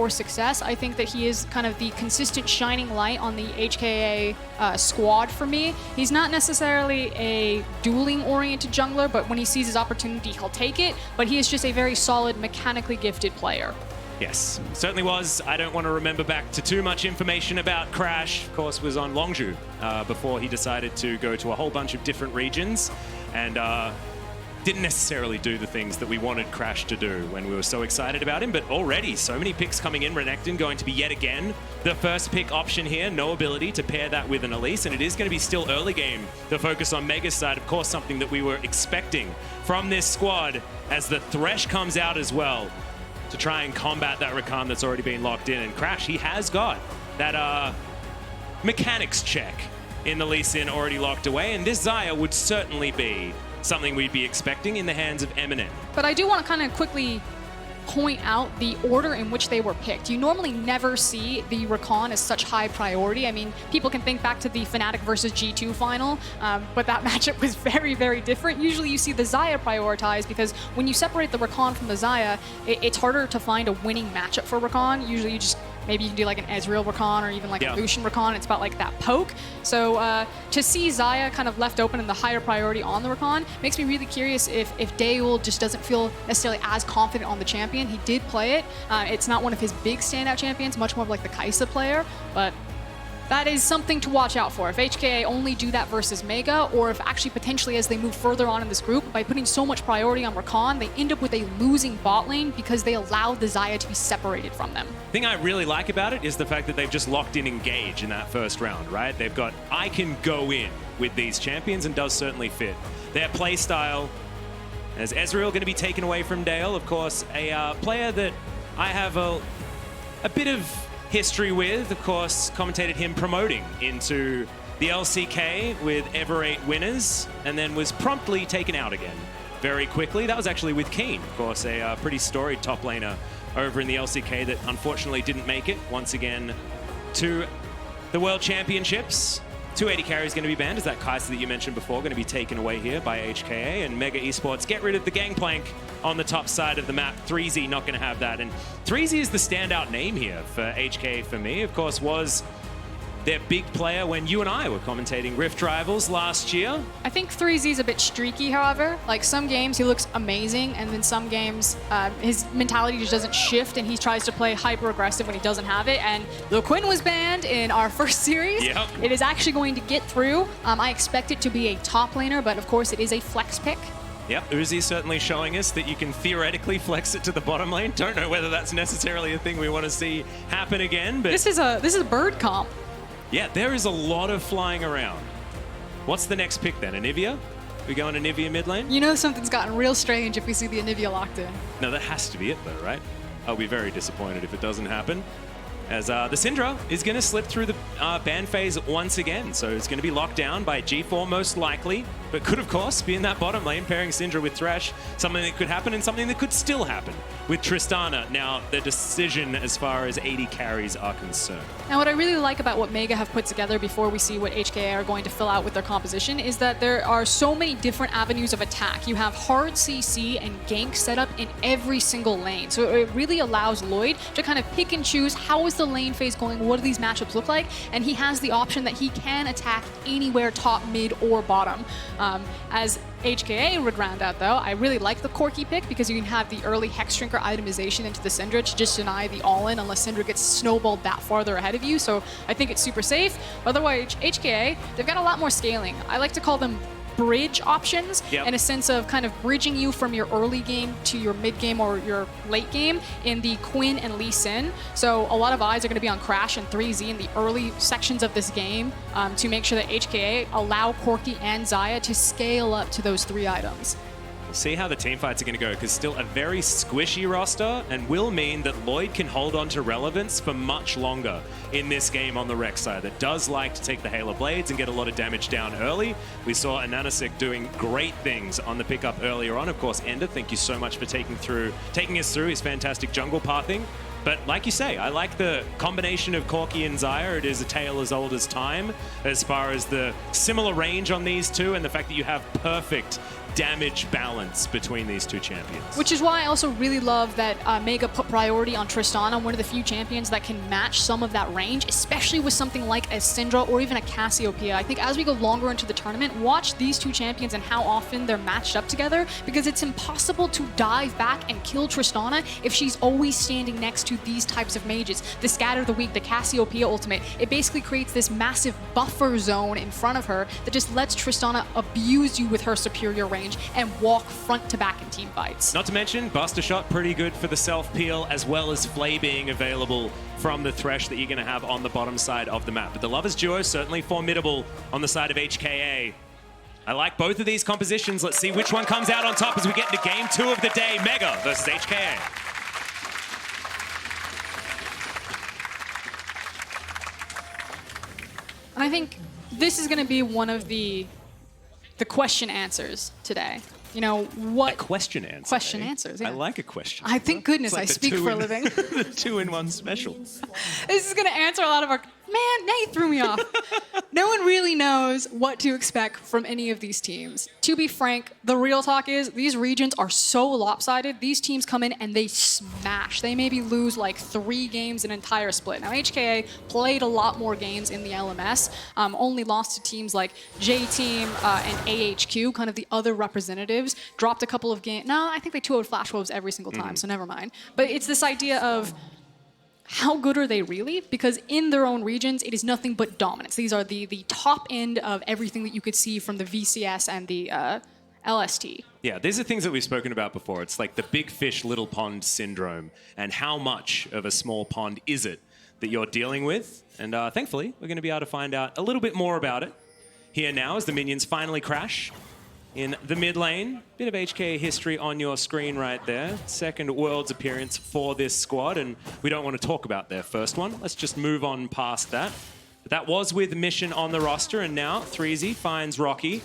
for success. I think that he is kind of the consistent shining light on the HKA squad for me. He's not necessarily a dueling-oriented jungler, but when he sees his opportunity, he'll take it. But he is just a very solid, mechanically gifted player. Yes, certainly was. I don't want to remember back to too much information about Crash. Of course, was on Longju before he decided to go to a whole bunch of different regions and didn't necessarily do the things that we wanted Crash to do when we were so excited about him. But already, so many picks coming in. Renekton going to be yet again the first pick option here. No ability to pair that with an Elise, and it is going to be still early game. The focus on Mega's side, of course, something that we were expecting from this squad as the Thresh comes out as well, to try and combat that Rakan that's already been locked in. And Crash, he has got that mechanics check in the Lee Sin already locked away, and this Xayah would certainly be something we'd be expecting in the hands of M1ssion. But I do want to kind of quickly point out the order in which they were picked. You normally never see the Rakan as such high priority. I mean, people can think back to the Fnatic versus G2 final, but that matchup was very, very different. Usually you see the Xayah prioritized because when you separate the Rakan from the Xayah, it's harder to find a winning matchup for Rakan. Usually you just, maybe you can do like an Ezreal Rakan or even like a Lucian Rakan. It's about like that poke. So to see Xayah kind of left open and the higher priority on the Rakan makes me really curious if DeuL just doesn't feel necessarily as confident on the champion. He did play it. It's not one of his big standout champions, much more of like the Kai'Sa player, but that is something to watch out for. If HKA only do that versus Mega, or if actually potentially as they move further on in this group, by putting so much priority on Rakan, they end up with a losing bot lane because they allow the Xayah to be separated from them. The thing I really like about it is the fact that they've just locked in Engage in that first round, right? They've got, I can go in with these champions, and does certainly fit their play style. As Ezreal going to be taken away from DeuL, of course, a player that I have a bit of history with, of course, commentated him promoting into the LCK with ever 8 winners, and then was promptly taken out again very quickly. That was actually with Keen, of course, a pretty storied top laner over in the LCK that unfortunately didn't make it once again to the World Championships. 280 carry is going to be banned, as that Kai'Sa that you mentioned before going to be taken away here by HKA, and Mega eSports get rid of the gangplank on the top side of the map. 3Z not going to have that, and 3Z is the standout name here for HKA for me. Of course, was their big player when you and I were commentating Rift Rivals last year. I think 3Z is a bit streaky, however. Like some games he looks amazing, and then some games his mentality just doesn't shift, and he tries to play hyper aggressive when he doesn't have it. And though Quinn was banned in our first series, it is actually going to get through. I expect it to be a top laner, but of course it is a flex pick. Yep, Uzi certainly showing us that you can theoretically flex it to the bottom lane. Don't know whether that's necessarily a thing we want to see happen again, but this is a bird comp. Yeah, there is a lot of flying around. What's the next pick then? Anivia? We go on Anivia mid lane? You know something's gotten real strange if we see the Anivia locked in. No, that has to be it though, right? I'll be very disappointed if it doesn't happen. As the Syndra is going to slip through the ban phase once again. So it's going to be locked down by G4 most likely, but could of course be in that bottom lane pairing Syndra with Thresh. Something that could happen and something that could still happen with Tristana. Now the decision as far as 80 carries are concerned. Now what I really like about what Mega have put together before we see what HKA are going to fill out with their composition is that there are so many different avenues of attack. You have hard CC and gank set up in every single lane. So it really allows Lloyd to kind of pick and choose how is the lane phase going, what do these matchups look like, and he has the option that he can attack anywhere top, mid, or bottom. As HKA would round out though, I really like the Corki pick because you can have the early Hex Shrinker itemization into the Syndra to just deny the all-in unless Syndra gets snowballed that farther ahead of you, so I think it's super safe. Otherwise, HKA, they've got a lot more scaling. I like to call them bridge options in a sense of kind of bridging you from your early game to your mid game or your late game in the Quinn and Lee Sin. So a lot of eyes are going to be on Crash and 3Z in the early sections of this game to make sure that HKA allow Corki and Xayah to scale up to those 3 items. We'll see how the teamfights are going to go, because still a very squishy roster, and will mean that Lloyd can hold on to relevance for much longer in this game on the Rek'Sai that does like to take the Halo Blades and get a lot of damage down early. We saw m1ssion doing great things on the pickup earlier on. Of course, Ender, thank you so much for taking us through his fantastic jungle pathing. But like you say, I like the combination of Corki and Xayah. It is a tale as old as time as far as the similar range on these two, and the fact that you have perfect damage balance between these two champions. Which is why I also really love that Mega put priority on Tristana, one of the few champions that can match some of that range, especially with something like a Syndra or even a Cassiopeia. I think as we go longer into the tournament, watch these two champions and how often they're matched up together, because it's impossible to dive back and kill Tristana if she's always standing next to these types of mages. The Scatter the Weak, the Cassiopeia ultimate, it basically creates this massive buffer zone in front of her that just lets Tristana abuse you with her superior range and walk front to back in team fights. Not to mention, Buster Shot pretty good for the self-peel, as well as Flay being available from the Thresh that you're going to have on the bottom side of the map. But the Lovers duo is certainly formidable on the side of HKA. I like both of these compositions. Let's see which one comes out on top as we get into game 2 of the day. Mega versus HKA. And I think this is going to be one of the question answers today. You know, what... A question answer. Question eh? answers, yeah. I like a question. I thank goodness like I speak for a living. The 2-in-1 special. This is going to answer a lot of our... Man, now you threw me off. No one really knows what to expect from any of these teams. To be frank, the real talk is these regions are so lopsided. These teams come in and they smash. They maybe lose like 3 games an entire split. Now, HKA played a lot more games in the LMS, only lost to teams like J-Team and AHQ, kind of the other representatives, dropped a couple of games. No, I think they 2-0'd Flash Wolves every single time, so never mind. But it's this idea of how good are they really? Because in their own regions, it is nothing but dominance. These are the top end of everything that you could see from the VCS and the LST. Yeah, these are things that we've spoken about before. It's like the big fish, little pond syndrome, and how much of a small pond is it that you're dealing with? And thankfully, we're going to be able to find out a little bit more about it here now as the minions finally crash in the mid lane. Bit of HKA history on your screen right there. Second Worlds appearance for this squad, and we don't want to talk about their first one. Let's just move on past that. But that was with m1ssion on the roster, and now Threezy finds Rockky.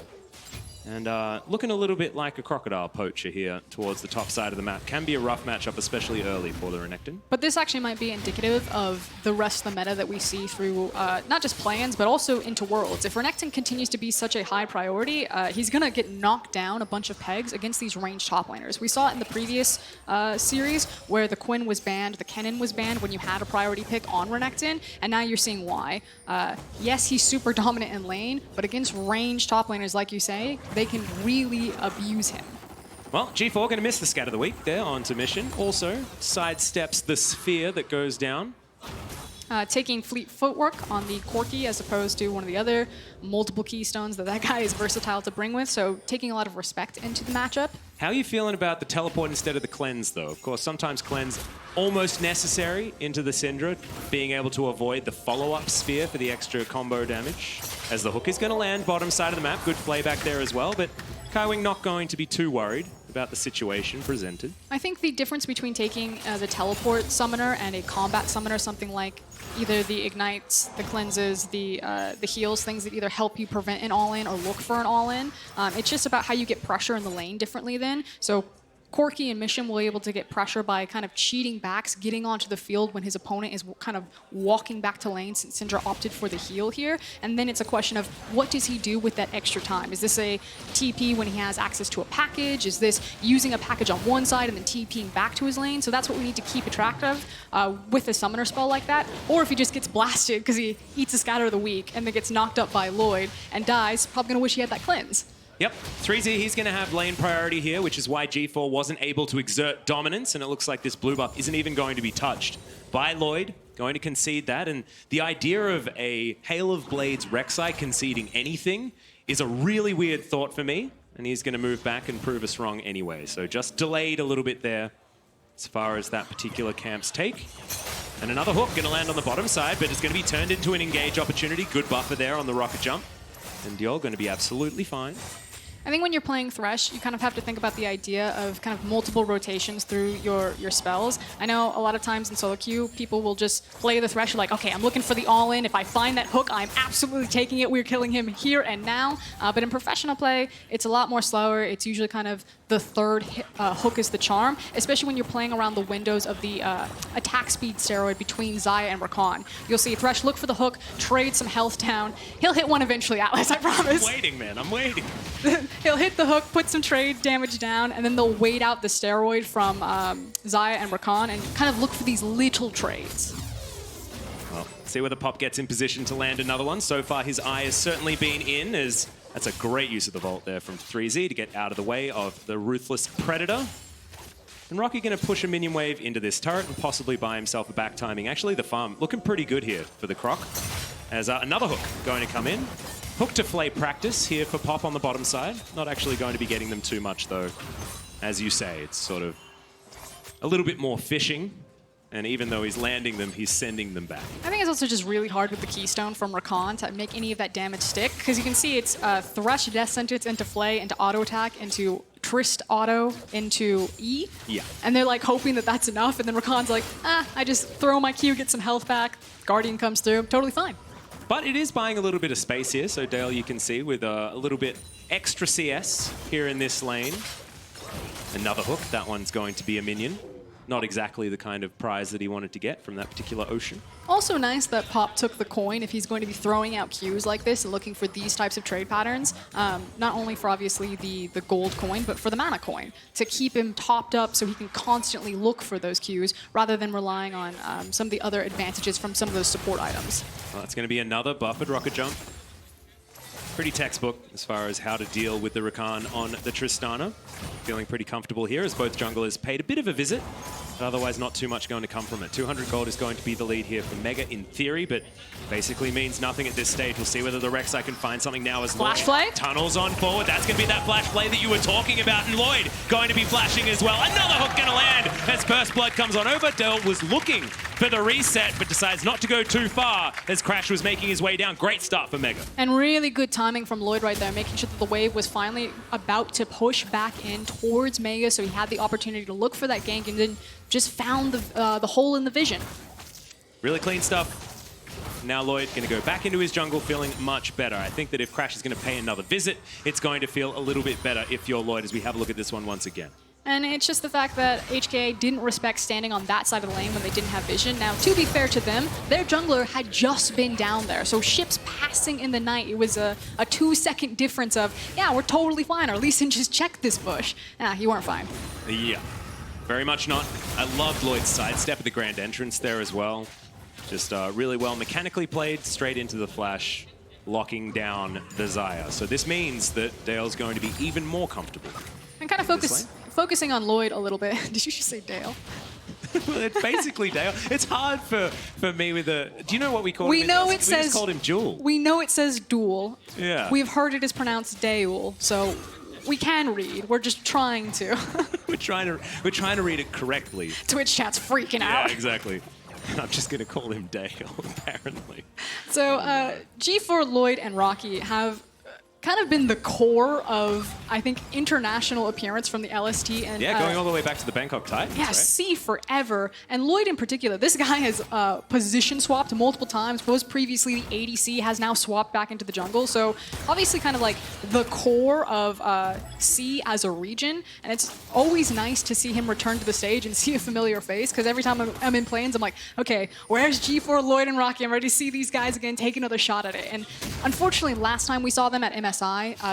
And looking a little bit like a crocodile poacher here towards the top side of the map. Can be a rough matchup, especially early for the Renekton. But this actually might be indicative of the rest of the meta that we see through not just plans, but also into Worlds. If Renekton continues to be such a high priority, he's going to get knocked down a bunch of pegs against these ranged top laners. We saw it in the previous series where the Quinn was banned, the Kennen was banned when you had a priority pick on Renekton, and now you're seeing why. Yes, he's super dominant in lane, but against ranged top laners, like you say, they can really abuse him. Well, G4 going to miss the Scatter of the Week there onto m1ssion. Also sidesteps the sphere that goes down. Taking fleet footwork on the Corki as opposed to one of the other multiple keystones that guy is versatile to bring with, so taking a lot of respect into the matchup. How are you feeling about the teleport instead of the cleanse, though? Of course, sometimes cleanse almost necessary into the Syndra, being able to avoid the follow-up sphere for the extra combo damage. As the hook is going to land bottom side of the map, good play back there as well, but Kaiwing not going to be too worried about the situation presented. I think the difference between taking the teleport summoner and a combat summoner, something like either the ignites, the cleanses, the heals, things that either help you prevent an all-in or look for an all-in. It's just about how you get pressure in the lane differently then. So Corki and m1ssion will be able to get pressure by kind of cheating backs, getting onto the field when his opponent is kind of walking back to lane, since Syndra opted for the heal here. And then it's a question of what does he do with that extra time? Is this a TP when he has access to a package? Is this using a package on one side and then TPing back to his lane? So that's what we need to keep track of with a summoner spell like that. Or if he just gets blasted because he eats a Scatter of the Week and then gets knocked up by Lloyd and dies, probably going to wish he had that cleanse. Yep, Threezy, he's going to have lane priority here, which is why G4 wasn't able to exert dominance, and it looks like this blue buff isn't even going to be touched by Lloyd, going to concede that, and the idea of a Hail of Blades Rek'Sai conceding anything is a really weird thought for me, and he's going to move back and prove us wrong anyway, so just delayed a little bit there as far as that particular camp's take. And another hook going to land on the bottom side, but it's going to be turned into an engage opportunity. Good buffer there on the rocket jump, and DeuL going to be absolutely fine. I think when you're playing Thresh, you kind of have to think about the idea of kind of multiple rotations through your spells. I know a lot of times in solo queue, people will just play the Thresh like, okay, I'm looking for the all-in. If I find that hook, I'm absolutely taking it. We're killing him here and now. But in professional play, it's a lot more slower. It's usually kind of the third hook is the charm, especially when you're playing around the windows of the attack speed steroid between Xayah and Rakan. You'll see Thresh look for the hook, trade some health down. He'll hit one eventually, Atlus, I promise. I'm waiting, man. I'm waiting. He'll hit the hook, put some trade damage down, and then they'll wait out the steroid from Xayah and Rakan and kind of look for these little trades. Well, see whether Pop gets in position to land another one. So far, his eye has certainly been in, as that's a great use of the Vault there from 3Z to get out of the way of the Ruthless Predator. And Rockky going to push a minion wave into this turret and possibly buy himself a back timing. Actually, the farm looking pretty good here for the Croc. As another hook going to come in. Hook to flay practice here for Pop on the bottom side. Not actually going to be getting them too much, though. As you say, it's sort of a little bit more fishing. And even though he's landing them, he's sending them back. I think it's also just really hard with the Keystone from Rakan to make any of that damage stick, because you can see it's Thresh Death Sentence into Flay, into Auto Attack, into Trist Auto, into E. Yeah. And they're like hoping that that's enough, and then Rakan's like, I just throw my Q, get some health back, Guardian comes through, totally fine. But it is buying a little bit of space here, so DeuL, you can see, with a little bit extra CS here in this lane. Another hook, that one's going to be a minion. Not exactly the kind of prize that he wanted to get from that particular ocean. Also nice that Pop took the coin if he's going to be throwing out Qs like this and looking for these types of trade patterns. Not only for obviously the gold coin, but for the mana coin, to keep him topped up so he can constantly look for those Qs rather than relying on some of the other advantages from some of those support items. Well, that's going to be another buffered rocket jump. Pretty textbook as far as how to deal with the Rakan on the Tristana. Feeling pretty comfortable here as both junglers paid a bit of a visit, but otherwise not too much going to come from it. 200 gold is going to be the lead here for Mega in theory, but basically means nothing at this stage. We'll see whether the Rek'Sai can find something now as Flash play? Tunnels on forward. That's going to be that flash play that you were talking about, and Lloyd going to be flashing as well. Another hook going to land as First Blood comes on over. DeuL was looking for the reset, but decides not to go too far as Crash was making his way down. Great start for Mega. And really good timing from Lloyd right there, making sure that the wave was finally about to push back in towards Mega, so he had the opportunity to look for that gank and then just found the hole in the vision. Really clean stuff. Now Lloyd going to go back into his jungle feeling much better. I think that if Crash is going to pay another visit, it's going to feel a little bit better if you're Lloyd, as we have a look at this one once again. And it's just the fact that HKA didn't respect standing on that side of the lane when they didn't have vision. Now, to be fair to them, their jungler had just been down there. So ships passing in the night, it was a 2-second difference of, yeah, we're totally fine, or at least just check this bush. Nah, you weren't fine. Yeah, very much not. I loved Lloyd's sidestep at the grand entrance there as well. Just really well mechanically played, straight into the flash, locking down the Xayah. So this means that DeuL's going to be even more comfortable. And kind of focusing on Lloyd a little bit. Did you just say DeuL? Well, it's basically DeuL. It's hard for me with a... Do you know what we call him? We know it says... We just called him DeuL. We know it says DeuL. Yeah. We've heard it is pronounced DeuL, so we can read. We're just trying to. We're trying to read it correctly. Twitch chat's freaking out. Yeah, exactly. I'm just going to call him DeuL, apparently. So G4, Lloyd, and Rockky have kind of been the core of, I think, international appearance from the LST. And yeah, going all the way back to the Bangkok Titans, yeah, right? C forever. And Lloyd in particular, this guy has position swapped multiple times. Was previously the ADC, has now swapped back into the jungle. So obviously kind of like the core of C as a region. And it's always nice to see him return to the stage and see a familiar face, because every time I'm in planes, I'm like, okay, where's G4, Lloyd, and Rockky? I'm ready to see these guys again take another shot at it. And unfortunately, last time we saw them at MSI,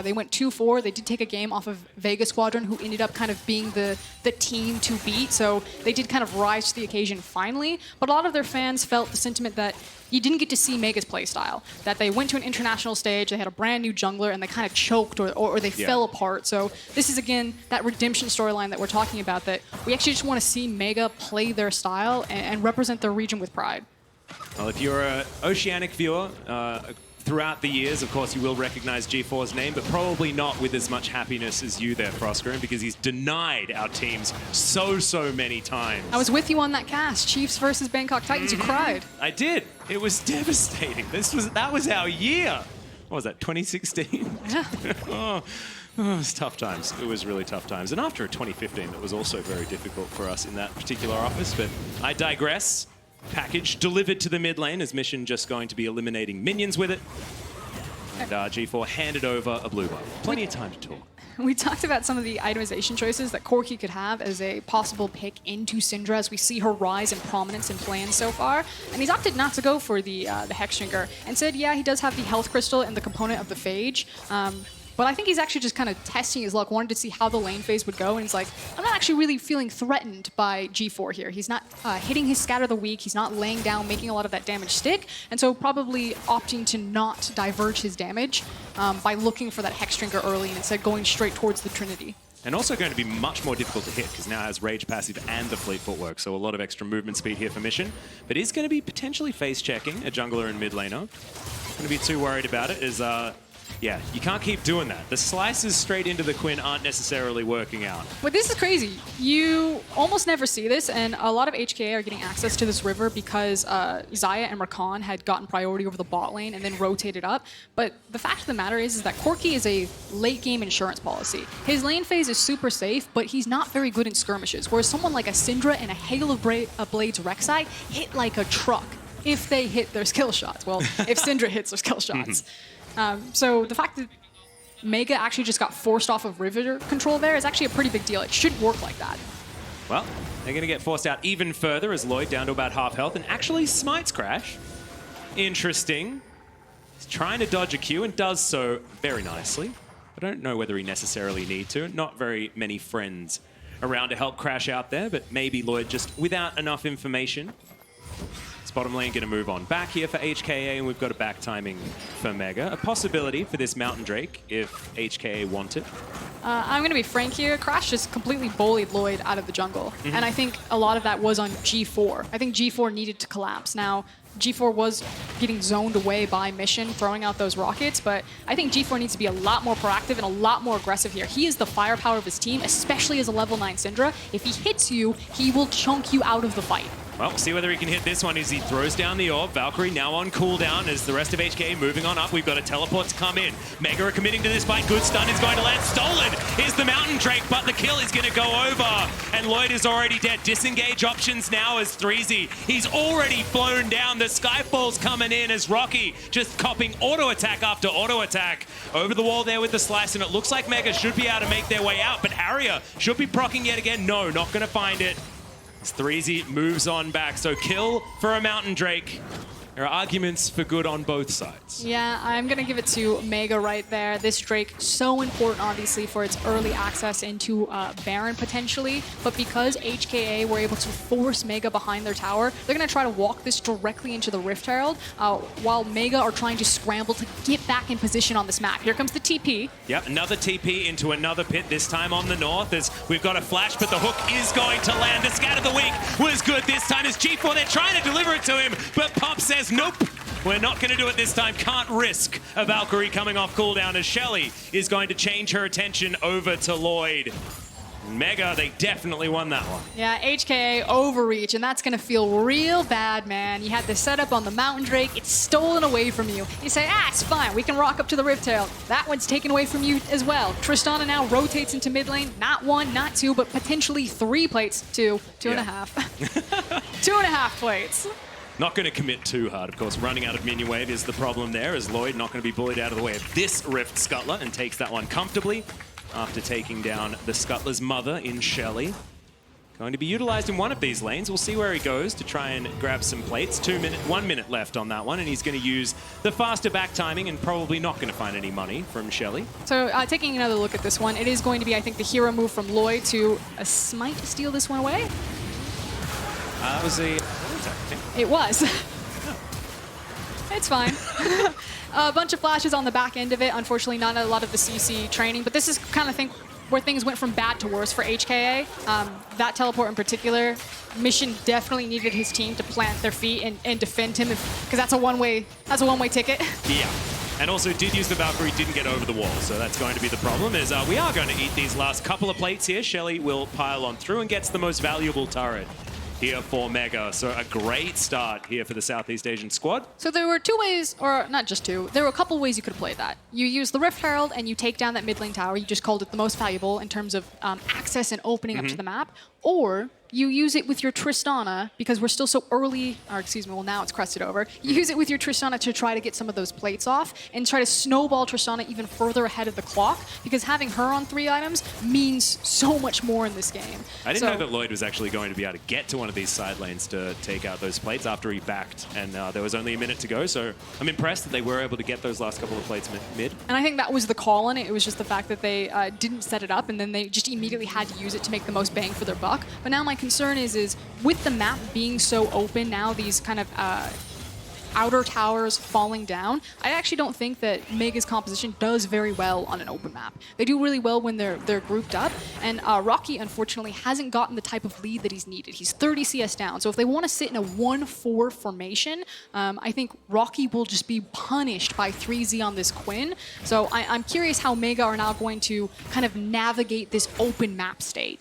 they went 2-4. They did take a game off of Vega Squadron, who ended up kind of being the team to beat. So they did kind of rise to the occasion finally. But a lot of their fans felt the sentiment that you didn't get to see Mega's playstyle, that they went to an international stage, they had a brand new jungler, and they kind of choked or they fell apart. So this is, again, that redemption storyline that we're talking about, that we actually just want to see Mega play their style and represent their region with pride. Well, if you're an Oceanic viewer, throughout the years, of course, you will recognize G4's name, but probably not with as much happiness as you there, Froskurinn, because he's denied our teams so many times. I was with you on that cast, Chiefs versus Bangkok Titans. You cried. I did. It was devastating. That was our year. What was that, 2016? Yeah. Oh, it was tough times. It was really tough times. And after a 2015, that was also very difficult for us in that particular office, but I digress. Package delivered to the mid lane, as mission just going to be eliminating minions with it. And G4 handed over a blue buff. Plenty of time to talk. We talked about some of the itemization choices that Corki could have as a possible pick into Syndra, as we see her rise in prominence in plans so far. And he's opted not to go for the Hexdrinker and said, yeah, he does have the health crystal and the component of the phage. But I think he's actually just kind of testing his luck, wanted to see how the lane phase would go, and he's like, I'm not actually really feeling threatened by G4 here. He's not hitting his scatter the weak, he's not laying down, making a lot of that damage stick, and so probably opting to not diverge his damage by looking for that Hex Drinker early and instead going straight towards the Trinity. And also going to be much more difficult to hit because now has Rage passive and the Fleet Footwork, so a lot of extra movement speed here for Mission. But is going to be potentially face checking a jungler and mid laner. Not going to be too worried about it. Yeah, you can't keep doing that. The slices straight into the Quinn aren't necessarily working out. But this is crazy. You almost never see this, and a lot of HKA are getting access to this river because Xayah and Rakan had gotten priority over the bot lane and then rotated up. But the fact of the matter is that Corki is a late game insurance policy. His lane phase is super safe, but he's not very good in skirmishes, whereas someone like a Syndra and a Hail of Blades Rek'Sai hit like a truck if they hit their skill shots. Well, if Syndra hits their skill shots. So the fact that Mega actually just got forced off of river control there is actually a pretty big deal. It shouldn't work like that. Well, they're going to get forced out even further as Lloyd down to about half health and actually smites Crash. Interesting. He's trying to dodge a Q and does so very nicely. I don't know whether he necessarily needs to. Not very many friends around to help Crash out there, but maybe Lloyd just without enough information. Bottom lane going to move on back here for HKA, and we've got a back timing for Mega. A possibility for this Mountain Drake if HKA want it. I'm going to be frank here. Crash just completely bullied Lloyd out of the jungle. And I think a lot of that was on G4. I think G4 needed to collapse. Now, G4 was getting zoned away by Mission, throwing out those rockets, but I think G4 needs to be a lot more proactive and a lot more aggressive here. He is the firepower of his team, especially as a level 9 Syndra. If he hits you, he will chunk you out of the fight. Well, we'll see whether he can hit this one as he throws down the orb. Valkyrie now on cooldown as the rest of HKA moving on up. We've got a teleport to come in. Mega are committing to this fight. Good stun is going to land. Stolen is the Mountain Drake, but the kill is going to go over. And Lloyd is already dead. Disengage options now as Threezy. He's already flown down. The Skyfall's coming in as Rockky just copping auto attack after auto attack. Over the wall there with the slice, and it looks like Mega should be able to make their way out, but Harrier should be proccing yet again. No, not going to find it. As Threezy moves on back. So kill for a Mountain Drake. There are arguments for good on both sides. Yeah, I'm going to give it to Mega right there. This Drake, so important, obviously, for its early access into Baron, potentially. But because HKA were able to force Mega behind their tower, they're going to try to walk this directly into the Rift Herald, while Mega are trying to scramble to get back in position on this map. Here comes the TP. Yep, another TP into another pit, this time on the north, as we've got a flash, but the hook is going to land. The Scatter the Weak was good this time as G4, they're trying to deliver it to him, but Pop says, nope, we're not going to do it this time. Can't risk a Valkyrie coming off cooldown as Shelly is going to change her attention over to Lloyd. Mega, they definitely won that one. Yeah, HKA overreach, and that's going to feel real bad, man. You had the setup on the Mountain Drake. It's stolen away from you. You say, it's fine. We can rock up to the Rift Herald. That one's taken away from you as well. Tristana now rotates into mid lane. Not one, not two, but potentially 3 plates. Two and a half. 2.5 plates. Not going to commit too hard, of course. Running out of minion wave is the problem there, as Lloyd not going to be bullied out of the way of this Rift Scuttler and takes that one comfortably after taking down the Scuttler's mother in Shelly. Going to be utilized in one of these lanes. We'll see where he goes to try and grab some plates. 1 minute left on that one, and he's going to use the faster back timing and probably not going to find any money from Shelly. So taking another look at this one, it is going to be, I think, the hero move from Lloyd to a smite to steal this one away. That was a attack, I think. It was. It's fine. A bunch of flashes on the back end of it. Unfortunately, not a lot of the CC training, but this is kind of thing where things went from bad to worse for HKA. That teleport in particular, Mission definitely needed his team to plant their feet and defend him, because that's a one-way ticket. Yeah. And also did use the Valkyrie, didn't get over the wall, so that's going to be the problem. Is we are going to eat these last couple of plates here. Shelly will pile on through and gets the most valuable turret here for Mega. So a great start here for the Southeast Asian squad. So there were 2 ways, or not just 2, there were a couple ways you could have played that. You use the Rift Herald and you take down that mid lane tower. You just called it the most valuable in terms of access and opening up to the map. Or you use it with your Tristana, because we're still so early, or excuse me, well now it's crested over. You use it with your Tristana to try to get some of those plates off and try to snowball Tristana even further ahead of the clock, because having her on 3 items means so much more in this game. I didn't know that Lloyd was actually going to be able to get to one of these side lanes to take out those plates after he backed, and there was only a minute to go, so I'm impressed that they were able to get those last couple of plates mid. And I think that was the call on it. It was just the fact that they didn't set it up, and then they just immediately had to use it to make the most bang for their buck. But now my concern is with the map being so open now, these kind of outer towers falling down, I actually don't think that Mega's composition does very well on an open map. They do really well when they're grouped up, and Rockky unfortunately hasn't gotten the type of lead that he's needed. He's 30 CS down, so if they want to sit in a 1-4 formation, I think Rockky will just be punished by 3Z on this Quinn. So I'm curious how Mega are now going to kind of navigate this open map state.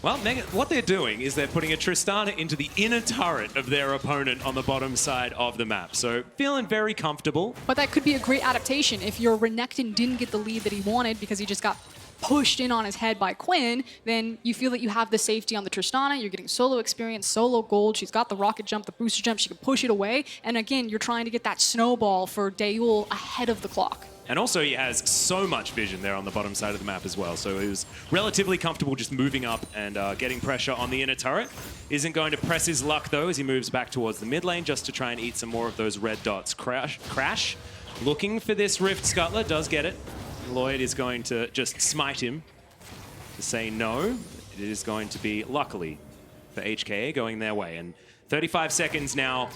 Well, what they're doing is they're putting a Tristana into the inner turret of their opponent on the bottom side of the map. So feeling very comfortable. But that could be a great adaptation. If your Renekton didn't get the lead that he wanted because he just got pushed in on his head by Quinn, then you feel that you have the safety on the Tristana. You're getting solo experience, solo gold. She's got the rocket jump, the booster jump. She can push it away. And again, you're trying to get that snowball for DeuL ahead of the clock. And also he has so much vision there on the bottom side of the map as well. So he was relatively comfortable just moving up and getting pressure on the inner turret. Isn't going to press his luck though as he moves back towards the mid lane just to try and eat some more of those red dots. Crash. Looking for this Rift Scuttler, does get it. Lloyd is going to just smite him to say no. It is going to be, luckily, for HKA going their way. And 35 seconds now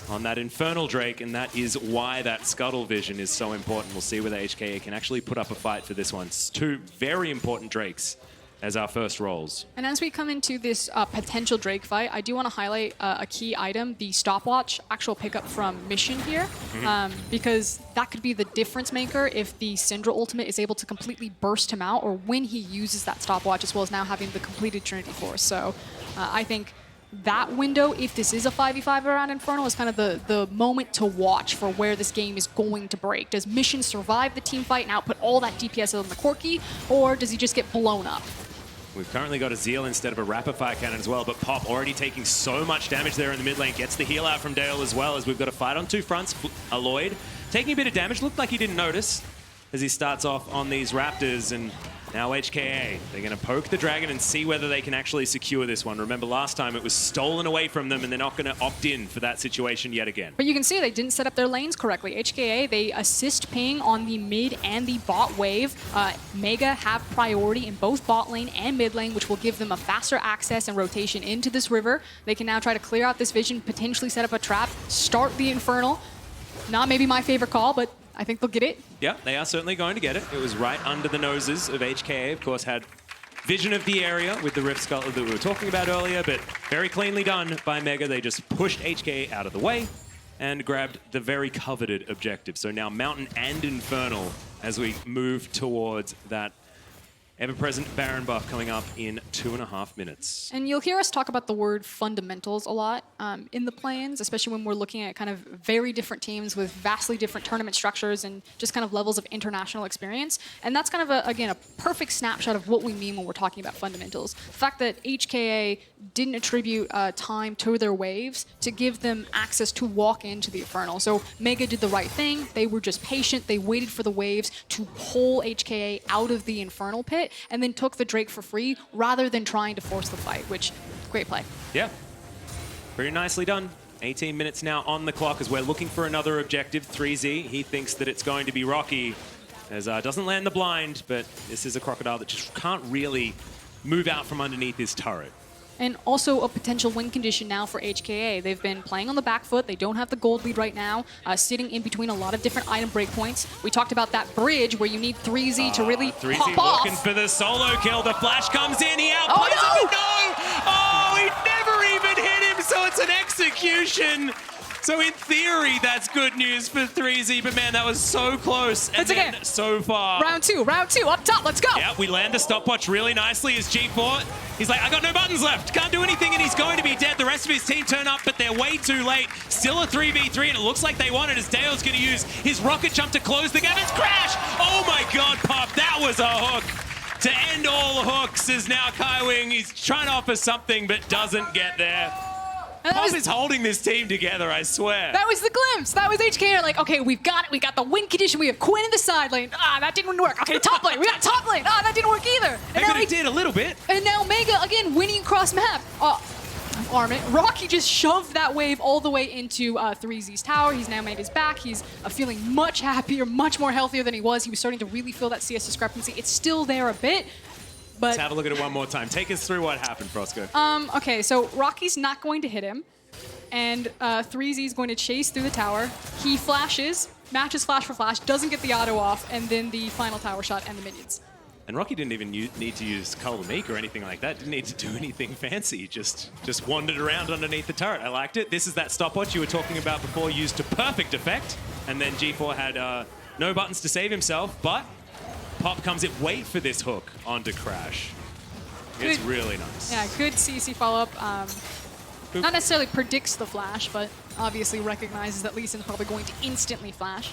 on that Infernal Drake, and that is why that Scuttle vision is so important. We'll see whether HKA can actually put up a fight for this one. It's 2 very important Drakes as our first rolls. And as we come into this potential Drake fight, I do want to highlight a key item, the stopwatch actual pickup from M1ssion here, because that could be the difference maker if the Syndra ultimate is able to completely burst him out, or when he uses that stopwatch, as well as now having the completed Trinity Force. So I think that window, if this is a 5v5 around Infernal, is kind of the moment to watch for where this game is going to break. Does M1ssion survive the team fight and output all that DPS on the Corki, or does he just get blown up? We've currently got a Zeal instead of a rapid fire cannon as well, but Pop already taking so much damage there in the mid lane. Gets the heal out from DeuL as well, as we've got a fight on 2 fronts. Lloyd taking a bit of damage, looked like he didn't notice as he starts off on these Raptors, and now HKA, they're going to poke the dragon and see whether they can actually secure this one. Remember last time it was stolen away from them, and they're not going to opt in for that situation yet again. But you can see they didn't set up their lanes correctly. HKA, they assist ping on the mid and the bot wave. Mega have priority in both bot lane and mid lane, which will give them a faster access and rotation into this river. They can now try to clear out this vision, potentially set up a trap, start the Infernal. Not maybe my favorite call, but I think they'll get it. Yeah, they are certainly going to get it. It was right under the noses of HKA. Of course, had vision of the area with the Rift Scuttler that we were talking about earlier, but very cleanly done by Mega. They just pushed HKA out of the way and grabbed the very coveted objective. So now Mountain and Infernal as we move towards that ever-present Baron buff coming up in 2.5 minutes. And you'll hear us talk about the word fundamentals a lot in the play-ins, especially when we're looking at kind of very different teams with vastly different tournament structures and just kind of levels of international experience. And that's kind of, again, a perfect snapshot of what we mean when we're talking about fundamentals. The fact that HKA didn't attribute time to their waves to give them access to walk into the Infernal. So Mega did the right thing. They were just patient. They waited for the waves to pull HKA out of the Infernal pit, and then took the Drake for free rather than trying to force the fight, which, great play. Yeah, pretty nicely done. 18 minutes now on the clock as we're looking for another objective. 3Z, he thinks that it's going to be Rockky, as doesn't land the blind, but this is a Crocodile that just can't really move out from underneath his turret. And also a potential win condition now for HKA. They've been playing on the back foot. They don't have the gold lead right now, sitting in between a lot of different item breakpoints. We talked about that bridge where you need 3Z to really 3Z pop off. looking for the solo kill. The flash comes in. He outplays him. No! Oh, he never even hit him, so it's an execution. So in theory, that's good news for 3Z, but man, that was so close and then so far. Round two, up top, let's go. Yeah, we land a stopwatch really nicely as G4. He's like, I got no buttons left, can't do anything, and he's going to be dead. The rest of his team turn up, but they're way too late. Still a 3v3, and it looks like they want it as DeuL's going to use his rocket jump to close the gap. It's Crash! Oh my god, Pop, that was a hook. to end all hooks is now Kaiwing. He's trying to offer something, but doesn't get there. Pop is holding this team together, I swear. That was the glimpse. That was HKA like, okay, we've got it. We got the win condition. We have Quinn in the side lane. Ah, that didn't work. Okay, top lane. We got top lane. Ah, that didn't work either. And now he did a little bit. And now Mega, again, winning across map. Armin. Rockky just shoved that wave all the way into 3Z's tower. He's now made his back. He's feeling much happier, much more healthier than he was. He was starting to really feel that CS discrepancy. It's still there a bit. But let's have a look at it one more time. Take us through what happened, Froskurinn. Okay, so Rocky's not going to hit him. And 3Z is going to chase through the tower. He flashes, matches flash for flash, doesn't get the auto off, and then the final tower shot and the minions. And Rockky didn't even need to use Color Meek or anything like that. Didn't need to do anything fancy. Just wandered around underneath the turret. I liked it. This is that stopwatch you were talking about before, used to perfect effect. And then G4 had no buttons to save himself, but Pop comes in. Wait for this hook onto Crash. It's really nice. Yeah, good CC follow-up. Not necessarily predicts the flash, but obviously recognizes that Lee Sin's probably going to instantly flash.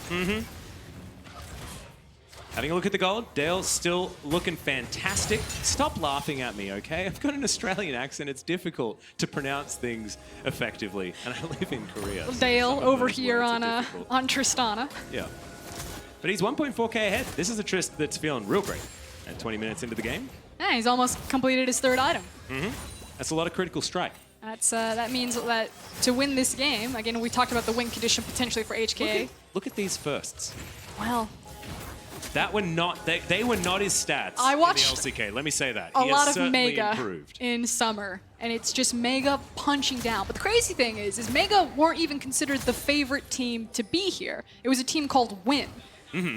Having a look at the gold, DeuL still looking fantastic. Stop laughing at me, okay? I've got an Australian accent. It's difficult to pronounce things effectively, and I live in Korea. DeuL over here on Tristana. Yeah. But he's 1.4k ahead. This is a Trist that's feeling real great at 20 minutes into the game. Yeah, he's almost completed his third item. That's a lot of critical strike. That means that to win this game, again, we talked about the win condition potentially for HKA. Look at these firsts. Well, that were not they were not his stats. I watched in the LCK. Let me say that. A He lot has of Mega improved. in summer, and it's just Mega punching down. But the crazy thing is Mega weren't even considered the favorite team to be here. It was a team called Win.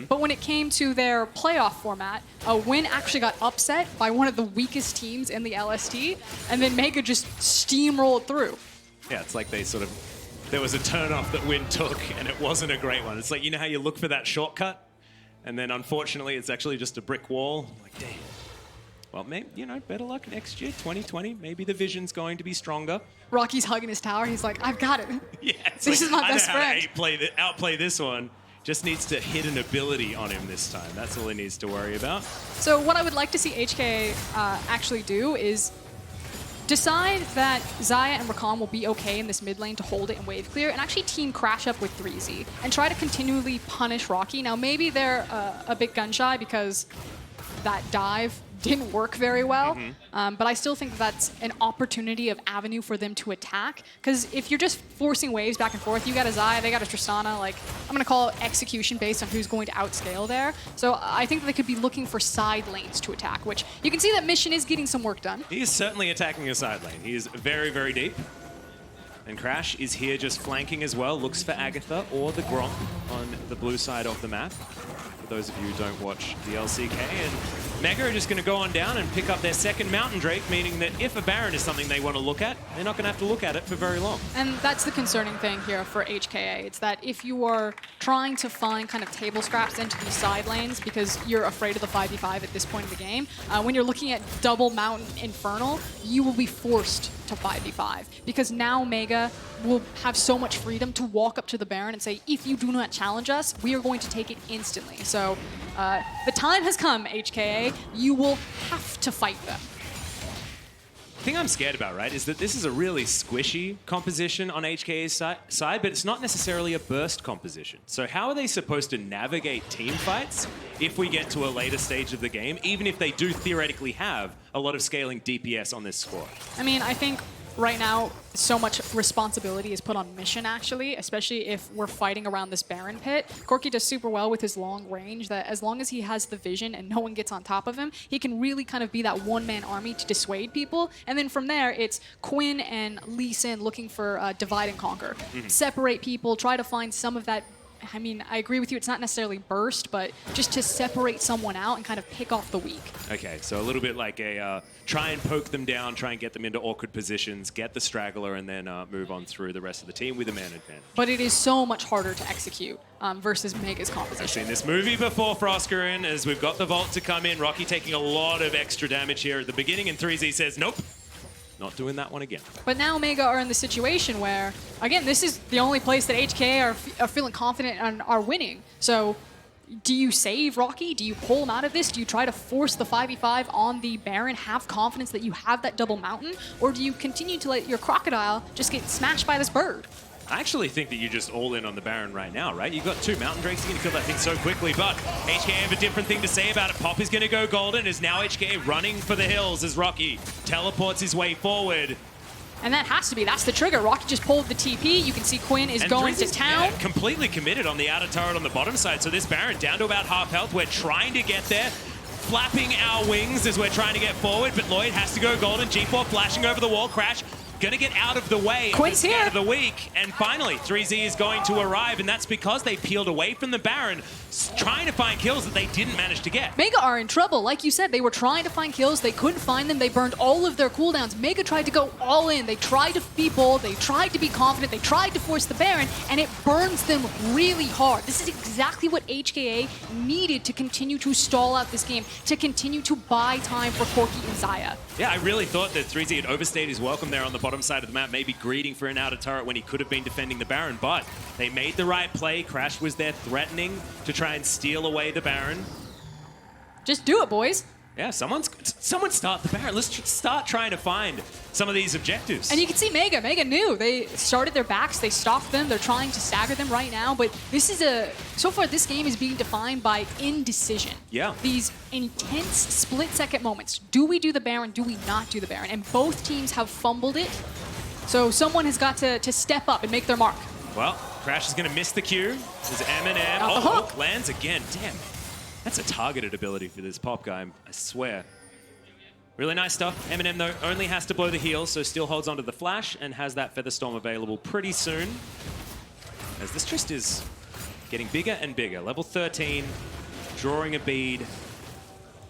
But when it came to their playoff format, Win actually got upset by one of the weakest teams in the LST, and then Mega just steamrolled through. Yeah, it's like they there was a turn-off that Win took, and it wasn't a great one. It's like, you know how you look for that shortcut, and then unfortunately it's actually just a brick wall? Like, damn. Well, maybe, better luck next year, 2020. Maybe the vision's going to be stronger. Rocky's hugging his tower. He's like, I've got it. Yeah, this is my best friend. I know how to outplay this one. Just needs to hit an ability on him this time. That's all he needs to worry about. So what I would like to see HKA actually do is decide that Xayah and Rakan will be okay in this mid lane to hold it and wave clear, and actually team Crash up with 3Z and try to continually punish Rockky. Now maybe they're a bit gun shy because that dive didn't work very well, but I still think that's an opportunity of avenue for them to attack, because if you're just forcing waves back and forth, you got a Xayah, they got a Tristana, like, I'm going to call it execution based on who's going to outscale there. So I think they could be looking for side lanes to attack, which you can see that Mission is getting some work done. He is certainly attacking a side lane. He is very, very deep. And Crash is here just flanking as well, looks for Agatha or the Gronk on the blue side of the map. For those of you who don't watch the LCK, and Mega are just going to go on down and pick up their second Mountain Drake, meaning that if a Baron is something they want to look at, they're not going to have to look at it for very long. And that's the concerning thing here for HKA. It's that if you are trying to find kind of table scraps into these side lanes because you're afraid of the 5v5 at this point in the game, when you're looking at double Mountain Infernal, you will be forced to 5v5 because now Mega will have so much freedom to walk up to the Baron and say, if you do not challenge us, we are going to take it instantly. So the time has come, HKA. You will have to fight them. The thing I'm scared about, right, is that this is a really squishy composition on HKA's side, but it's not necessarily a burst composition. So how are they supposed to navigate team fights if we get to a later stage of the game, even if they do theoretically have a lot of scaling DPS on this squad? I mean, I think right now, so much responsibility is put on Mission, actually, especially if we're fighting around this Baron pit. Corki does super well with his long range, that as long as he has the vision and no one gets on top of him, he can really kind of be that one-man army to dissuade people. And then from there, it's Quinn and Lee Sin looking for divide and conquer. Separate people, try to find some of that. I mean, I agree with you, it's not necessarily burst, but just to separate someone out and kind of pick off the weak. Okay, so a little bit like a try and poke them down, try and get them into awkward positions, get the straggler, and then move on through the rest of the team with a man advantage. But it is so much harder to execute versus Mega's composition. I've seen this movie before, Froskurinn, as we've got the Vault to come in. Rockky taking a lot of extra damage here at the beginning, and 3Z says, nope. Not doing that one again. But now Mega are in the situation where, again, this is the only place that HKA are feeling confident and are winning. So Do you save Rockky? Do you pull him out of this? Do you try to force the 5v5 on the Baron, have confidence that you have that double mountain? Or do you continue to let your Crocodile just get smashed by this bird? I actually think that you just all in on the Baron right now, right? You've got 2 Mountain Drakes, you're going to kill that thing so quickly, but HKA have a different thing to say about it. Pop is going to go golden, as now HKA running for the hills as Rockky teleports his way forward. And that has to be, that's the trigger. Rockky just pulled the TP. You can see Quinn is going to town. Yeah, completely committed on the outer turret on the bottom side. So this Baron down to about half health. We're trying to get there. Flapping our wings as we're trying to get forward, but Lloyd has to go golden. G4 flashing over the wall. Crash gonna get out of the way. Quinn's here. Of the week. And finally, 3Z is going to arrive, and that's because they peeled away from the Baron, trying to find kills that they didn't manage to get. Mega are in trouble. Like you said, they were trying to find kills. They couldn't find them. They burned all of their cooldowns. Mega tried to go all in. They tried to be bold. They tried to be confident. They tried to force the Baron, and it burns them really hard. This is exactly what HKA needed to continue to stall out this game, to continue to buy time for Corki and Xayah. Yeah, I really thought that 3Z had overstayed his welcome there on the bottom side of the map, maybe greeting for an outer turret when he could have been defending the Baron, but they made the right play. Crash was there threatening to try and steal away the Baron. Just do it, boys. Yeah, someone start the Baron. Let's start trying to find some of these objectives. And you can see Mega. Mega knew. They started their backs. They stopped them. They're trying to stagger them right now. But this is so far this game is being defined by indecision. Yeah. These intense split-second moments. Do we do the Baron? Do we not do the Baron? And both teams have fumbled it. So someone has got to step up and make their mark. Well, Crash is going to miss the Q. There's M&M. Off the hook. Lands again. Damn. That's a targeted ability for this Pop guy, I swear. Really nice stuff. M&M, though, only has to blow the heal, so still holds onto the flash and has that Feather Storm available pretty soon. As this Trist is getting bigger and bigger. Level 13, drawing a bead.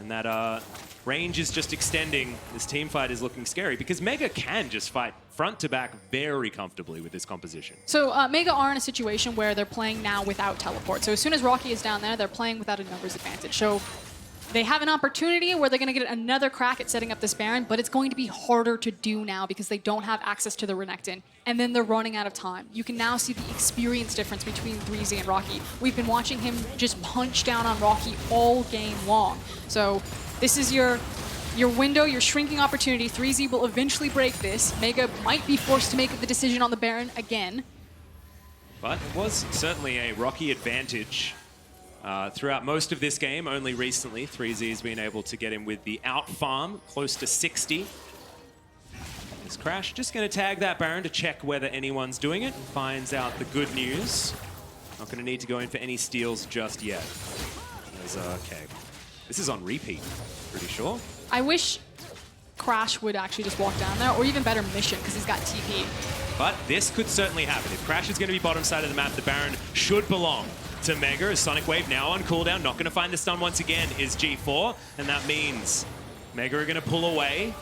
And that range is just extending. This team fight is looking scary because Mega can just fight front to back very comfortably with this composition. So Mega are in a situation where they're playing now without teleport. So as soon as Rockky is down there, they're playing without a numbers advantage. So they have an opportunity where they're going to get another crack at setting up this Baron, but it's going to be harder to do now because they don't have access to the Renekton. And then they're running out of time. You can now see the experience difference between 3Z and Rockky. We've been watching him just punch down on Rockky all game long. So this is your window, your shrinking opportunity. 3Z will eventually break this. Mega might be forced to make the decision on the Baron again. But it was certainly a Rockky advantage throughout most of this game. Only recently, 3Z has been able to get him with the out farm, close to 60. This Crash just going to tag that Baron to check whether anyone's doing it. Finds out the good news. Not going to need to go in for any steals just yet. Okay. This is on repeat, pretty sure. I wish Crash would actually just walk down there, or even better, Mission, because he's got TP. But this could certainly happen. If Crash is going to be bottom side of the map, the Baron should belong to Mega. As Sonic Wave now on cooldown, not going to find the stun once again, is G4. And that means Mega are going to pull away.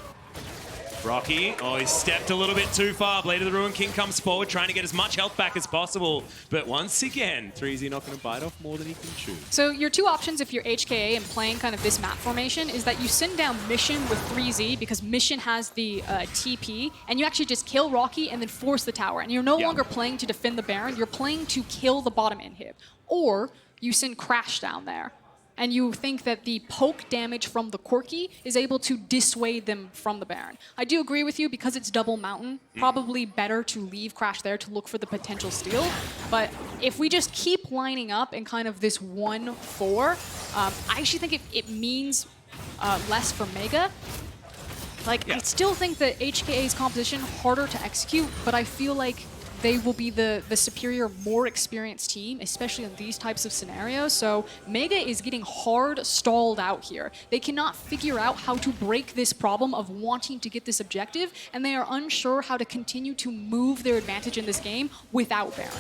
Rockky, oh, he stepped a little bit too far. Blade of the Ruin King comes forward, trying to get as much health back as possible. But once again, 3Z not going to bite off more than he can chew. So your two options if you're HKA and playing kind of this map formation is that you send down Mission with 3Z because Mission has the TP, and you actually just kill Rockky and then force the tower. And you're no longer playing to defend the Baron, you're playing to kill the bottom inhib. Or you send Crash down there. And you think that the poke damage from the Corki is able to dissuade them from the Baron. I do agree with you, because it's double mountain, probably better to leave Crash there to look for the potential steal. But if we just keep lining up in kind of this 1-4, I actually think it means less for Mega. Like, I still think that HKA's composition harder to execute, but I feel like they will be the superior, more experienced team, especially in these types of scenarios. So Mega is getting hard stalled out here. They cannot figure out how to break this problem of wanting to get this objective, and they are unsure how to continue to move their advantage in this game without Baron.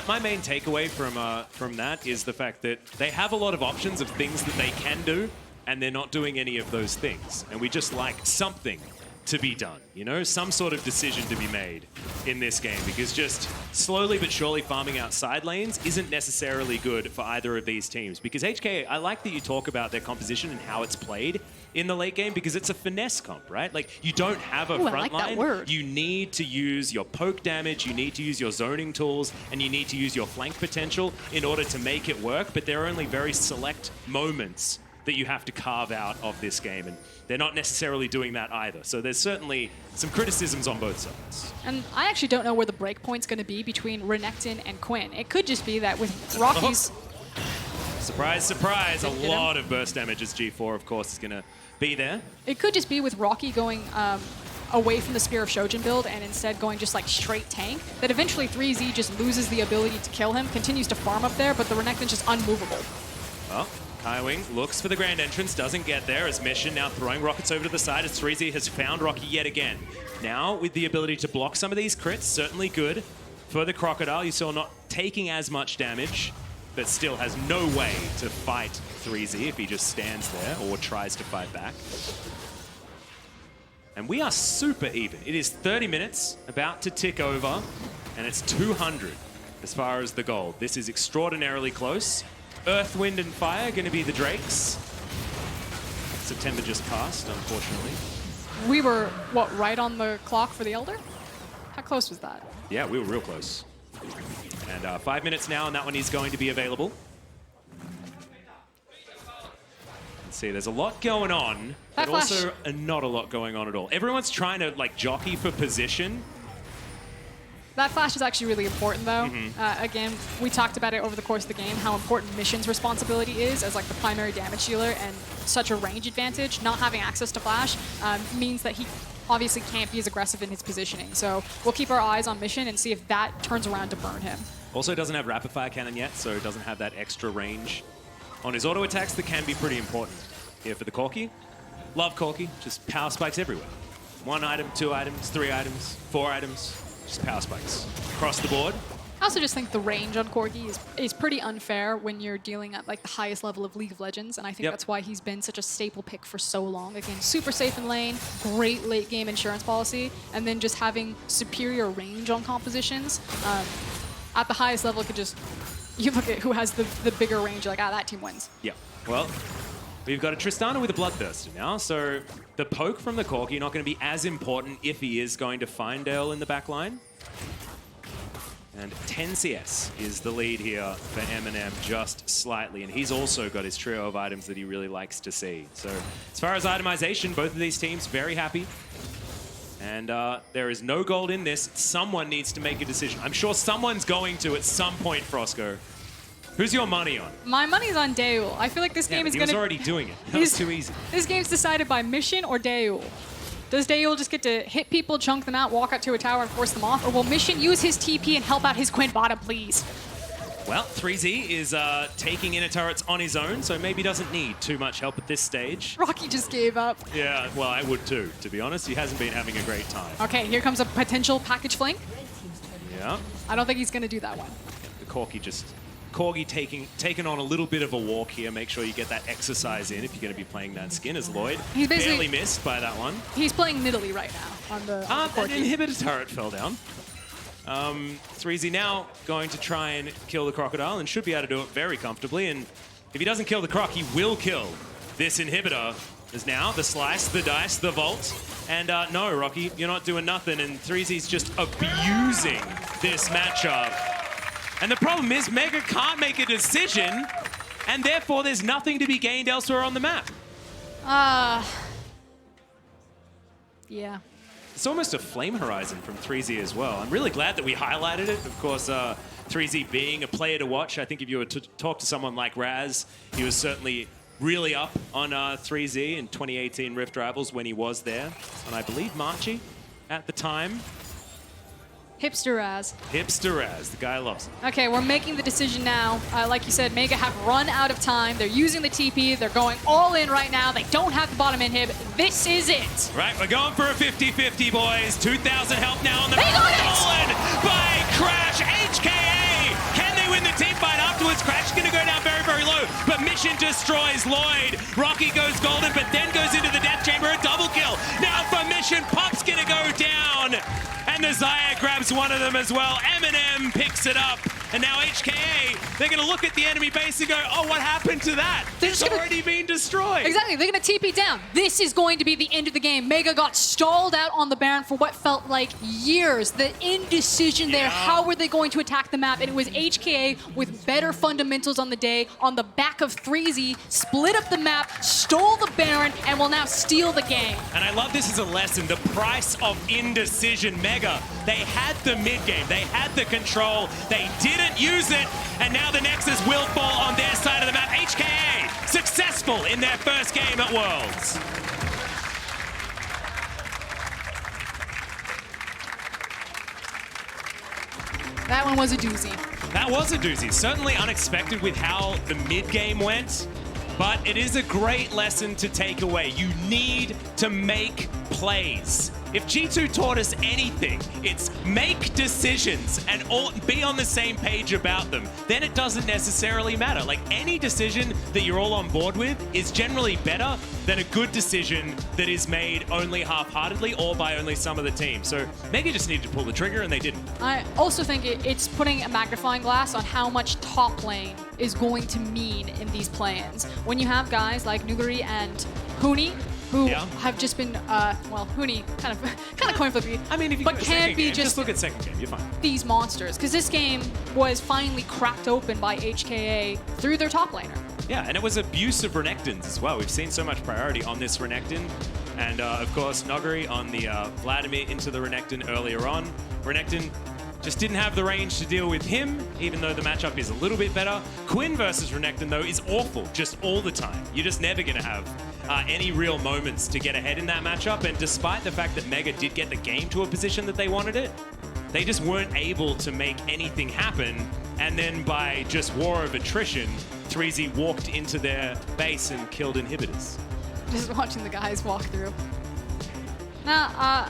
My main takeaway from that is the fact that they have a lot of options of things that they can do, and they're not doing any of those things. And we just like something to be done, you know, some sort of decision to be made in this game, because just slowly but surely farming out side lanes isn't necessarily good for either of these teams. Because HK, I like that you talk about their composition and how it's played. in the late game because it's a finesse comp, right? Like, you don't have a Ooh, I front like that line. word. You need to use your poke damage, you need to use your zoning tools, and you need to use your flank potential in order to make it work, but there are only very select moments that you have to carve out of this game, and they're not necessarily doing that either. So there's certainly some criticisms on both sides. And I actually don't know where the break point's going to be between Renekton and Quinn. It could just be that with Rocky's... Surprise, surprise, a lot of burst damage as G4, of course, is going to be there. It could just be with Rockky going away from the Spear of Shojin build and instead going just like straight tank, that eventually 3Z just loses the ability to kill him, continues to farm up there, but the Renekton's just unmovable. Well, Kaiwing looks for the grand entrance, doesn't get there as Mission now throwing rockets over to the side as 3Z has found Rockky yet again. Now, with the ability to block some of these crits, certainly good for the Crocodile. You saw not taking as much damage, but still has no way to fight 3Z if he just stands there or tries to fight back. And we are super even. It is 30 minutes, about to tick over, and it's 200 as far as the gold. This is extraordinarily close. Earth, Wind, and Fire going to be the Drakes. September just passed, unfortunately. We were, what, right on the clock for the Elder? How close was that? Yeah, we were real close. And 5 minutes now, and that one is going to be available. Let's see, there's a lot going on, but also not a lot going on at all. Everyone's trying to like jockey for position. That flash is actually really important, though. Again, we talked about it over the course of the game, how important Mission's responsibility is as like the primary damage dealer and such a range advantage. Not having access to flash means that he obviously can't be as aggressive in his positioning. So we'll keep our eyes on Mission and see if that turns around to burn him. Also doesn't have rapid fire cannon yet, so doesn't have that extra range on his auto attacks that can be pretty important here for the Corki. Love Corki, just power spikes everywhere. 1 item, 2 items, 3 items, 4 items, just power spikes across the board. I also just think the range on Corki is pretty unfair when you're dealing at like the highest level of League of Legends, and I think that's why he's been such a staple pick for so long. Again, super safe in lane, great late game insurance policy, and then just having superior range on compositions. At the highest level, it could just, you look at who has the bigger range, you're like, ah, that team wins. Yeah, well, we've got a Tristana with a Bloodthirster now, so the poke from the Corki not going to be as important if he is going to find DeuL in the back line. And 10 CS is the lead here for M&M, just slightly. And he's also got his trio of items that he really likes to see. So as far as itemization, both of these teams very happy. And there is no gold in this. Someone needs to make a decision. I'm sure someone's going to at some point, Frosco. Who's your money on? My money's on DeuL. I feel like this game is going to... He was already doing it. That was too easy. This game's decided by Mission or DeuL. Does DeuL just get to hit people, chunk them out, walk up to a tower and force them off? Or will Mission use his TP and help out his Quinn bottom, please? Well, 3Z is taking inner turrets on his own, so maybe doesn't need too much help at this stage. Rockky just gave up. Yeah, well, I would too, to be honest. He hasn't been having a great time. Okay, here comes a potential package flank. Yeah. I don't think he's going to do that one. The Corgi taking on a little bit of a walk here. Make sure you get that exercise in if you're going to be playing that skin as Lloyd. He's barely missed by that one. He's playing middly right now on the An inhibitor turret fell down. 3Z now going to try and kill the Crocodile and should be able to do it very comfortably. And if he doesn't kill the Croc, he will kill this inhibitor. There's now the slice, the dice, the vault. And no, Rockky, you're not doing nothing. And 3Z's just abusing this matchup. And the problem is Mega can't make a decision, and therefore there's nothing to be gained elsewhere on the map. Yeah. It's almost a flame horizon from 3Z as well. I'm really glad that we highlighted it. Of course, 3Z being a player to watch. I think if you were to talk to someone like Raz, he was certainly really up on 3Z in 2018 Rift Rivals when he was there. And I believe Marchi at the time. Hipster Raz. Hipster Raz, the guy loves it. Okay, we're making the decision now. Like you said, Mega have run out of time. They're using the TP. They're going all in right now. They don't have the bottom inhib. This is it. Right, we're going for a 50-50, boys. 2,000 health now on the back. Stolen by Crash. HKA. Can they win the team fight afterwards? Crash is going to go down very, very low, but Mission destroys Lloyd. Rockky goes golden, but then goes into the death chamber. A double kill. Now for Mission, Pop's going to go down. And the Xayah grabs one of them as well. M&M picks it up. And now HKA, they're going to look at the enemy base and go, oh, what happened to that? It's already been destroyed. Exactly, they're going to TP down. This is going to be the end of the game. Mega got stalled out on the Baron for what felt like years. The indecision there, how were they going to attack the map? And it was HKA with better fundamentals on the day, on the back of 3Z, split up the map, stole the Baron, and will now steal the game. And I love this as a lesson, the price of indecision. Mega, they had the mid game, they had the control, they didn't use it, and now the Nexus will fall on their side of the map. HKA, successful in their first game at Worlds. That one was a doozy. That was a doozy. Certainly unexpected with how the mid game went, but it is a great lesson to take away. You need to make plays. If G2 taught us anything, it's make decisions and be on the same page about them. Then it doesn't necessarily matter. Like, any decision that you're all on board with is generally better than a good decision that is made only half-heartedly or by only some of the team. So Mega just needed to pull the trigger and they didn't. I also think it's putting a magnifying glass on how much top lane is going to mean in these play-ins. When you have guys like Nuguri and Huni, who have just been, well, Huni kind of coin flippy. I mean, if you but can be just look at second game, you're fine. These monsters, because this game was finally cracked open by HKA through their top laner. Yeah, and it was abuse of Renektons as well. We've seen so much priority on this Renekton. And of course, Nuguri on the Vladimir into the Renekton earlier on. Renekton just didn't have the range to deal with him, even though the matchup is a little bit better. Quinn versus Renekton, though, is awful just all the time. You're just never going to have any real moments to get ahead in that matchup. And despite the fact that Mega did get the game to a position that they wanted it, they just weren't able to make anything happen. And then by just war of attrition, 3Z walked into their base and killed inhibitors. Just watching the guys walk through. Now,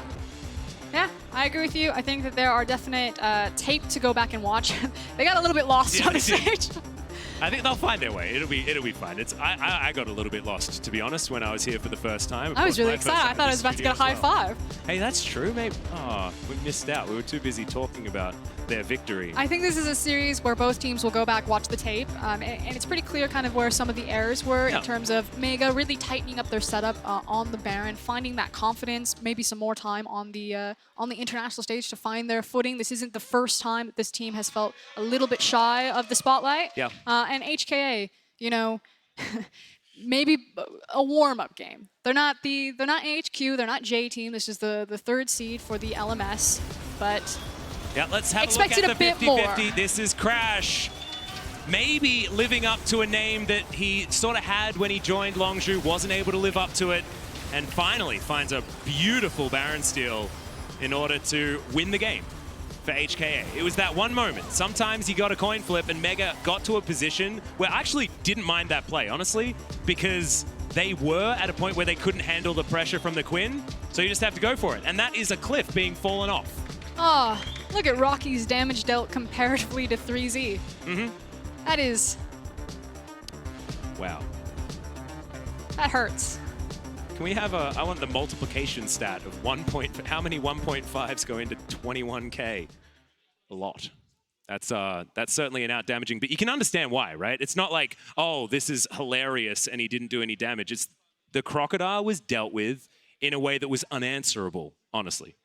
yeah, I agree with you. I think that there are definite tape to go back and watch. They got a little bit lost on the stage. I think they'll find their way. It'll be fine. I got a little bit lost, to be honest, when I was here for the first time. I was really excited. I thought I was about to get a high five. Hey, that's true, mate. Oh, we missed out. We were too busy talking about their victory. I think this is a series where both teams will go back, watch the tape, and it's pretty clear kind of where some of the errors were in terms of Mega really tightening up their setup on the Baron, finding that confidence, maybe some more time on the international stage to find their footing. This isn't the first time that this team has felt a little bit shy of the spotlight. Yeah. And HKA, you know, maybe a warm-up game. They're not AHQ, they're not J team. This is the third seed for the LMS, but yeah, let's have a look at the 50-50. This is Crash. Maybe living up to a name that he sort of had when he joined Longzhu, wasn't able to live up to it, and finally finds a beautiful Baron steal in order to win the game for HKA. It was that one moment. Sometimes you got a coin flip and Mega got to a position where I actually didn't mind that play, honestly, because they were at a point where they couldn't handle the pressure from the Quinn, so you just have to go for it. And that is a cliff being fallen off. Oh, look at Rocky's damage dealt comparatively to 3Z. That is... Wow. That hurts. Can we have I want the multiplication stat of how many 1.5s go into 21K? A lot. That's certainly an out-damaging, but you can understand why, right? It's not like, oh, this is hilarious and he didn't do any damage. It's the Crocodile was dealt with in a way that was unanswerable, honestly.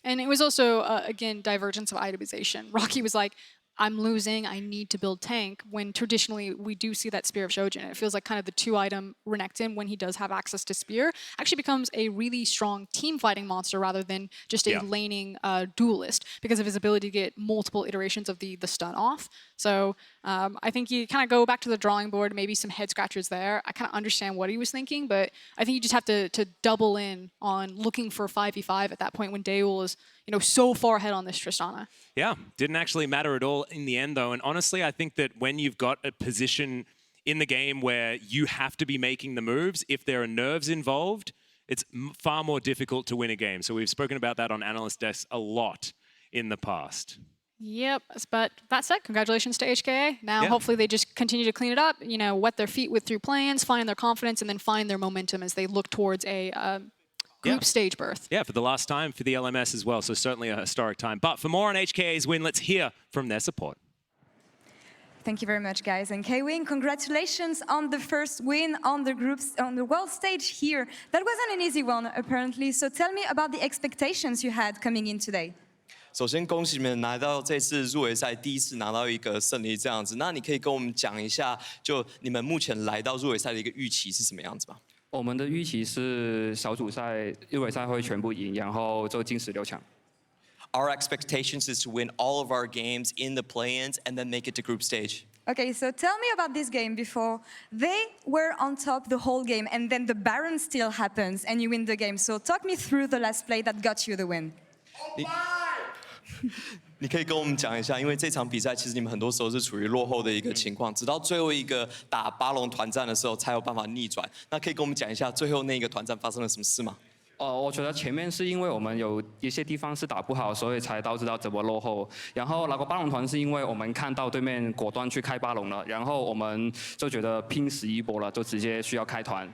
And it was also, again, divergence of itemization. Rockky was like, I'm losing, I need to build tank, when traditionally we do see that Spear of Shojin. It feels like kind of the two-item Renekton, when he does have access to Spear, actually becomes a really strong team-fighting monster rather than just a laning duelist because of his ability to get multiple iterations of the stun off. So I think you kind of go back to the drawing board, maybe some head-scratchers there. I kind of understand what he was thinking, but I think you just have to double in on looking for 5v5 at that point when DeuL is so far ahead on this Tristana. Yeah, didn't actually matter at all in the end, though. And honestly, I think that when you've got a position in the game where you have to be making the moves, if there are nerves involved, it's far more difficult to win a game. So we've spoken about that on Analyst Desk a lot in the past. Yep, but that said, congratulations to HKA. Now, hopefully they just continue to clean it up, wet their feet with through plans, find their confidence, and then find their momentum as they look towards a group stage berth. Yeah, for the last time for the LMS as well, so certainly a historic time. But for more on HKA's win, let's hear from their support. Thank you very much, guys. And Kaiwing, congratulations on the first win on the groups on the world stage here. That wasn't an easy one, apparently. So tell me about the expectations you had coming in today. 首先，恭喜你们拿到这次入围赛第一次拿到一个胜利这样子。那你可以跟我们讲一下，就你们目前来到入围赛的一个预期是什么样子吗？我们的预期是小组赛、入围赛会全部赢，然后就进16强。Our expectations is to win all of our games in the play-ins and then make it to group stage. Okay, so tell me about this game before. They were on top the whole game, and then the Baron still happens, and you win the game. So talk me through the last play that got you the win. 你可以跟我们讲一下，因为这场比赛其实你们很多时候是处于落后的一个情况，直到最后一个打巴龙团战的时候才有办法逆转。那可以跟我们讲一下最后那个团战发生了什么事吗？我觉得前面是因为我们有一些地方是打不好，所以才导致到怎么落后。然后那个巴龙团是因为我们看到对面果断去开巴龙了，然后我们就觉得拼死一波了，就直接需要开团。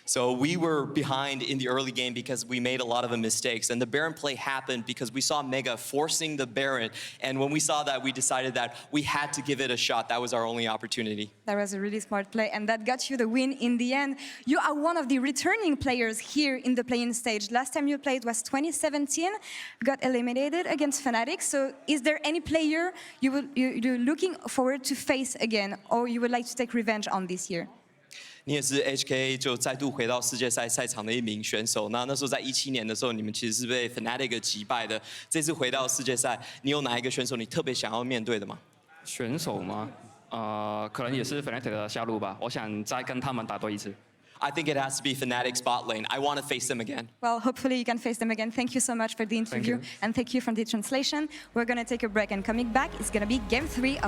So we were behind in the early game because we made a lot of the mistakes. And the Baron play happened because we saw Mega forcing the Baron. And when we saw that, we decided that we had to give it a shot. That was our only opportunity. That was a really smart play, and that got you the win in the end. You are one of the returning players here in the play-in stage. Last time you played was 2017, got eliminated against Fnatic. So is there any player you're looking forward to face again, or you would like to take revenge on this year? 你也是 HKA 就再度回到世界赛赛场的一名选手。那时候在17年的时候，你们其实是被 Fnatic 击败的。这次回到世界赛，你有哪一个选手你特别想要面对的吗？选手吗？可能也是 Fnatic 的下路吧。我想再跟他们打多一次。I think it has to be Fnatic's bot lane. I want to face them again. Well, hopefully you can face them again. Thank you so much for the interview, and thank you for the translation. We're going to take a break, and coming back is going to be Game 3 of the